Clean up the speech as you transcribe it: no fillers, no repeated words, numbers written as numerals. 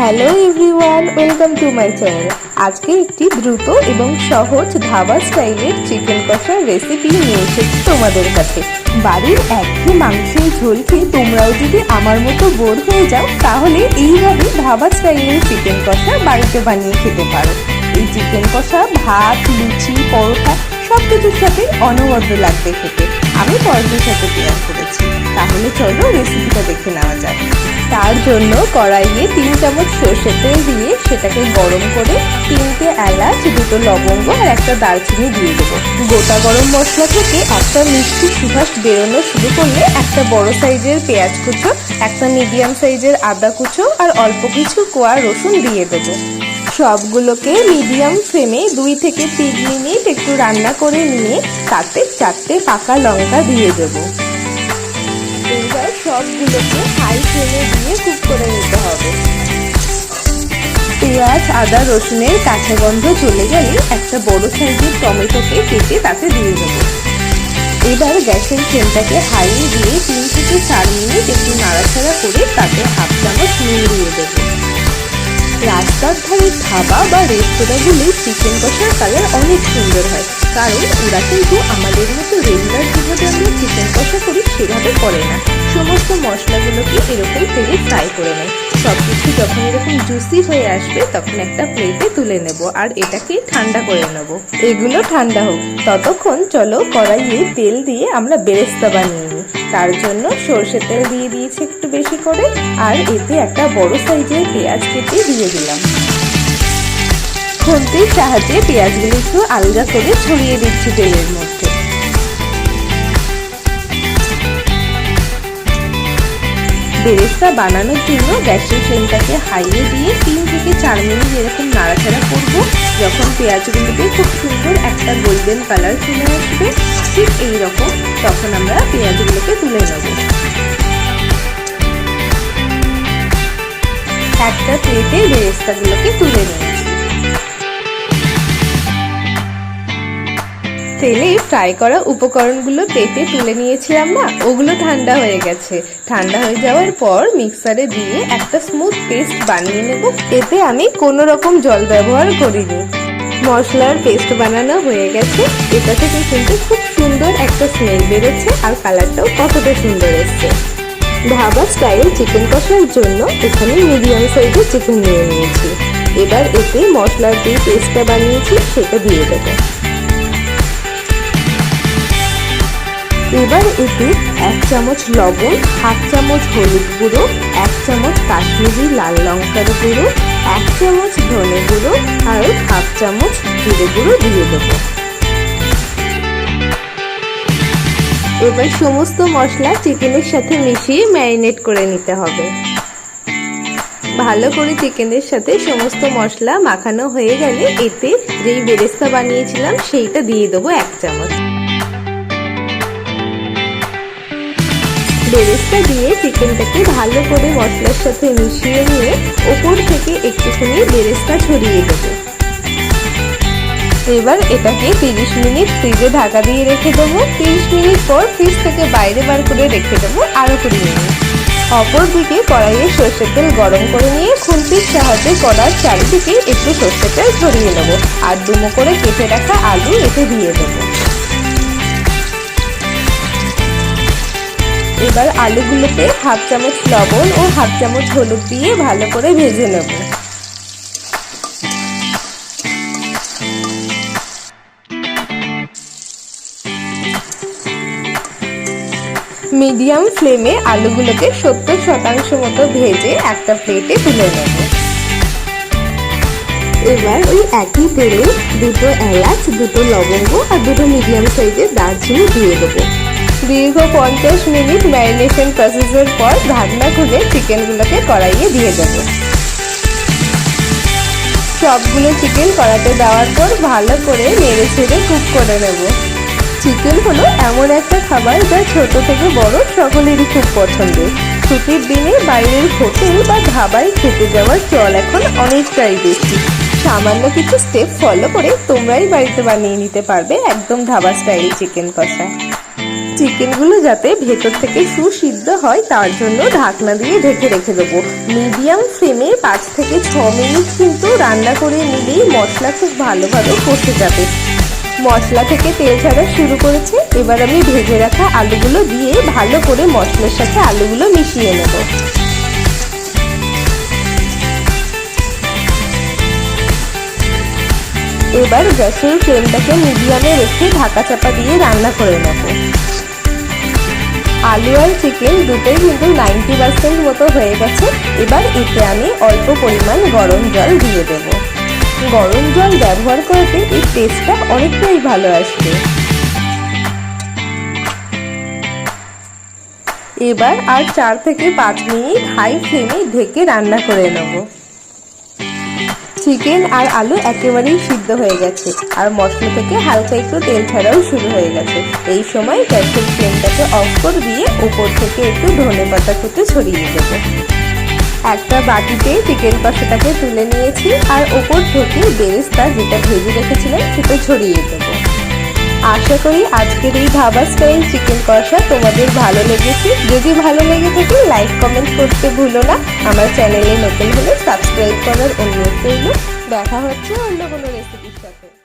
Hello everyone, welcome to my channel. আজকে একটি দ্রুত এবং সহজ ধাবা স্টাইলের চিকেন কষার রেসিপি নিয়ে এসেছি তোমাদের কাছে। বাড়ির একঘেয়ে মাংসের ঝোল খেয়ে তোমরাও যদি আমার মতো বোর হয়ে যাও, তাহলে এইভাবে ধাবা স্টাইলের চিকেন কষা বাড়িতে বানিয়ে খেতে পারো। এই চিকেন কষা ভাত, লুচি, পরোটা সব কিছুর সাথে অনবদ্য লাগবে খেতে। আমি পরোটার সাথে তৈরি করেছি। তাহলে চলো রেসিপিটা দেখে নেওয়া যাক। তার জন্য কড়াইয়ে 3 চামচ সর্ষের তেল দিয়ে সেটাকে গরম করে 3টে এলাচ, 2টো লবঙ্গ আর একটা দারচিনি দিয়ে দেবো। গোটা গরম মশলা থেকে একটা মিষ্টি সুবাস বেরোনো শুরু করলে একটা বড় সাইজের পেঁয়াজ কুচো, একটা মিডিয়াম সাইজের আদা কুচো আর অল্প কিছু কোয়া রসুন দিয়ে দেবো। সবগুলোকে মিডিয়াম ফ্লেমে 2 থেকে 3 মিনিট একটু রান্না করে নিয়ে তাতে 4টে পাকা লঙ্কা দিয়ে দেবো। এবার সবগুলোকে হাই ফ্লেমে দিয়ে কুক করে নিতে হবে। পেঁয়াজ, আদা, রসুনের কাঁচা গন্ধ চলে গেলে একটা বড় সাইজের টমেটোকে কেটে তাতে দিয়ে দেবো। এবার গ্যাসের ফ্লেমটাকে হাইয়ে দিয়ে 3 থেকে 4 মিনিট একটু নাড়াচাড়া করে তাতে হাফ চামচ নুন দিয়ে দেবো। রাস্তার ধারে ধাবা বা রেস্তোরাঁগুলি চিকেন কষার কালার অনেক সুন্দর হয়, কারণ ওরা কিন্তু আমাদের মতো রেগুলার যেভাবে আমরা চিকেন কষা করি সেভাবে করে না। সমস্ত মশলাগুলোকে এরকম তেলে ফ্রাই করে নেয়। সব কিছু যখন এরকম জুসি হয়ে আসবে তখন একটা প্লেটে তুলে নেব আর এটাকে ঠান্ডা করে নেব। এগুলো ঠান্ডা হোক, ততক্ষণ চলো কড়াইয়ে তেল দিয়ে আমরা বেরেস্তা বানিয়ে নিই। তার জন্য সর্ষের তেল দিয়ে দিয়েছি একটু বেশি করে, আর এতে একটা বড় সাইজের পেঁয়াজ কেটে দিয়ে দিলাম। খুন্তির সাহায্যে পেঁয়াজগুলো একটু আলগা করে ছড়িয়ে দিচ্ছি তেলের মধ্যে। বেরেস্তা বানানোর জন্য গ্যাসের ফ্লেমটাকে হাইয়ে দিয়ে 3 থেকে 4 মিনিট এরকম নাড়াচাড়া করব। যখন পেঁয়াজগুলোতে খুব সুন্দর একটা গোল্ডেন কালার চলে আসবে, ঠিক এইরকম, তখন আমরা পেঁয়াজগুলোকে তুলে নেব। একটা প্লেটে বেরেস্তাগুলোকে তুলে নিয়েছি। তেলে ফ্রাই করা উপকরণগুলো প্লেটে তুলে নিয়েছিলাম না, ওগুলো ঠান্ডা হয়ে গেছে। ঠান্ডা হয়ে যাওয়ার পর মিক্সারে দিয়ে একটা স্মুথ পেস্ট বানিয়ে নেব। এতে আমি কোনো রকম জল ব্যবহার করিনি। মশলার পেস্ট বানানো হয়ে গেছে। এটা থেকে কিন্তু খুব সুন্দর একটা স্মেল বেরোচ্ছে আর কালারটাও কতটা সুন্দর এসছে। ধাবা স্টাইল চিকেন কষার জন্য এখানে মিডিয়াম সাইজের চিকেন নিয়ে নিয়েছি। এবার এতে মশলার যে পেস্টটা বানিয়েছি সেটা দিয়ে দেবো। এবার এতে 1 চামচ লবণ, হাফ চামচ হলুদ গুঁড়ো, 1 চামচ কাশ্মীরি লাল লঙ্কার গুঁড়ো, 1 চামচ ধনে গুঁড়ো আর হাফ চামচ জিরে গুঁড়ো দিয়ে দেবো। এবার সমস্ত মশলা চিকেনের সাথে মিশিয়ে ম্যারিনেট করে নিতে হবে। ভালো করে চিকেনের সাথে সমস্ত মশলা মাখানো হয়ে গেলে এতে যেই বেরেস্তা বানিয়েছিলাম সেইটা দিয়ে দেবো 1 চামচ। বেরেস্তা দিয়ে চিকেনটাকে ভালো করে মশলার সাথে মিশিয়ে নিয়ে ওপর থেকে একটুখানি বেরেস্তা ছড়িয়ে দেবো। এবার এটাকে 30 মিনিট ফ্রিজে ঢাকা দিয়ে রেখে দেবো। 30 মিনিট পর ফ্রিজ থেকে বাইরে বার করে রেখে দেবো আরও 20 মিনিট। অপর দিকে কড়াইয়ে সর্ষের তেল গরম করে নিয়ে খুন্তির সাহায্যে কড়ার চারিদিকে একটু সর্ষের তেল ছড়িয়ে নেবো আর ডুমো করে কেটে রাখা আলু এতে দিয়ে দেবো। এবার আলুগুলোতে হাফ চামচ লবণ ও হাফ চামচ হলুদ দিয়ে ভালো করে ভেজে নেব। মিডিয়াম ফ্লেমে আলুগুলোকে 70% মতো ভেজে একটা প্লেটে তুলে নেব। এবার ওই একই তেলে 2টো এলাচ, 2টো লবঙ্গ আর 2টো মিডিয়াম সাইজের দারচিনি দিয়ে দেবো। দীর্ঘ 50 মিনিট ম্যারিনেশন প্রসেসের পর ঢাকনা খুলে চিকেনগুলোকে কড়াইয়ে দিয়ে দেবো। সবগুলো চিকেন কড়াইতে দেওয়ার পর ভালো করে নেড়ে ছেড়ে কুক করে নেব। চিকেন হলো এমন একটা খাবার যা ছোট থেকে বড় সকলেরই খুব পছন্দের। ছুটির দিনে বাইরের হোটেল বা ধাবায় খেতে যাওয়ার চল এখন অনেকটাই বেশি। সামান্য কিছু স্টেপ ফলো করে তোমরাই বাড়িতে বানিয়ে নিতে পারবে একদম ধাবা স্টাইল চিকেন কষা। চিকেনগুলো যাতে ভেতর থেকে সুসিদ্ধ হয় তার জন্য ঢাকনা দিয়ে ঢেকে রেখে দেবো। মিডিয়াম ফ্লেমে 5 থেকে 6 মিনিট কিন্তু রান্না করে নিলেই মশলা খুব ভালোভাবে কষে যাবে। মশলা থেকে তেল ছাড়া শুরু করেছে। এবার আমি ভেজে রাখা আলুগুলো দিয়ে ভালো করে মশলার সাথে আলুগুলো মিশিয়ে নেব। এবার গ্যাসের ফ্লেমটাকে মিডিয়ামে রেখে ঢাকা চাপা দিয়ে রান্না করে নেব। আলু আর চিকেন দুটোই কিন্তু 90% মতো হয়ে গেছে। এবার এতে আমি অল্প পরিমাণ গরম জল দিয়ে দেব। গরম জল ব্যবহার করতে এই টেস্টটা অনেকটাই ভালো আসবে। এবার আর 4 থেকে 5 মিনিট হাই ফ্লেমে ঢেকে রান্না করে নেব। চিকেন আর আলু একেবারেই সিদ্ধ হয়ে গেছে আর মশলা থেকে হালকা একটু তেল ছাড়াও শুরু হয়ে গেছে। এই সময় গ্যাসের ফ্লেমটাকে অফ করে দিয়ে উপর থেকে একটু ধনেপাতা কুচি ছড়িয়ে দেবো। একটা বাটিতে চিকেন কষাটাকে তুলে নিয়েছি আর ওপর থেকে বেরেস্তা যেটা ভেজে রেখেছিলাম সেটা ছড়িয়ে দেবো। আশা করি আজকের এই ধাবা স্টাইল চিকেন কষা তোমাদের ভালো লেগেছে। যদি ভালো লেগে থাকে লাইক কমেন্ট করতে ভুলো না। আমার চ্যানেলে নতুন হলে সাবস্ক্রাইব করার অনুরোধ রইল। দেখা হচ্ছে অন্য কোনো রেসিপির সাথে।